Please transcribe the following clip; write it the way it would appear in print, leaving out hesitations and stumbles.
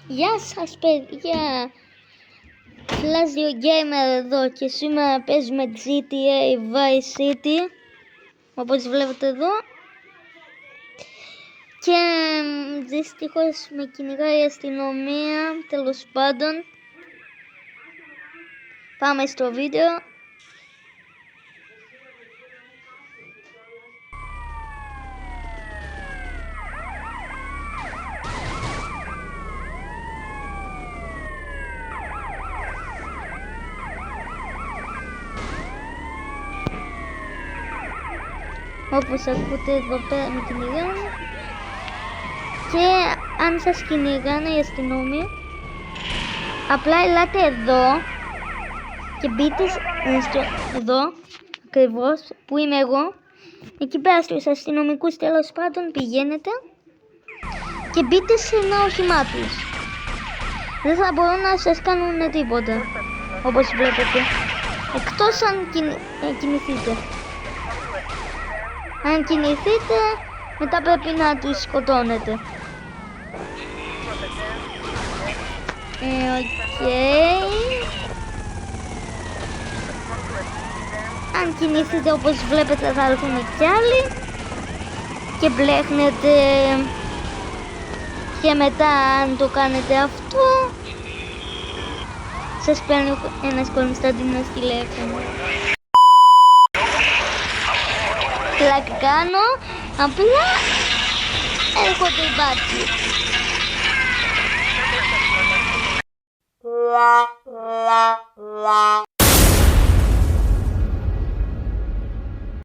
Γεια σας παιδιά, Flash Gamer εδώ και σήμερα παίζουμε GTA Vice City, όπως βλέπετε εδώ. Και δυστυχώς με κυνηγάει η αστυνομία, τέλος πάντων. Πάμε στο βίντεο. Όπως ακούτε εδώ πέρα με κυνηγάνε. Και αν σας κυνηγάνε η αστυνομία, απλά ελάτε εδώ και μπείτε εδώ ακριβώς που είμαι εγώ. Εκεί πέρα στους αστυνομικούς τέλος πάντων πηγαίνετε και μπείτε σε ένα όχημά τους. Δεν θα μπορούν να σας κάνουν τίποτα, όπως βλέπετε, εκτός αν κινηθείτε. Αν κινηθείτε, μετά πρέπει να τους σκοτώνετε. Αν κινηθείτε όπως βλέπετε θα έρθουν κι άλλοι και μπλέχνετε. Και μετά αν το κάνετε αυτό, σας παίρνει ένας Κωνσταντίνος τηλέφωνο. Πλάκα κάνω, απλά έρχονται οι μπάτσοι.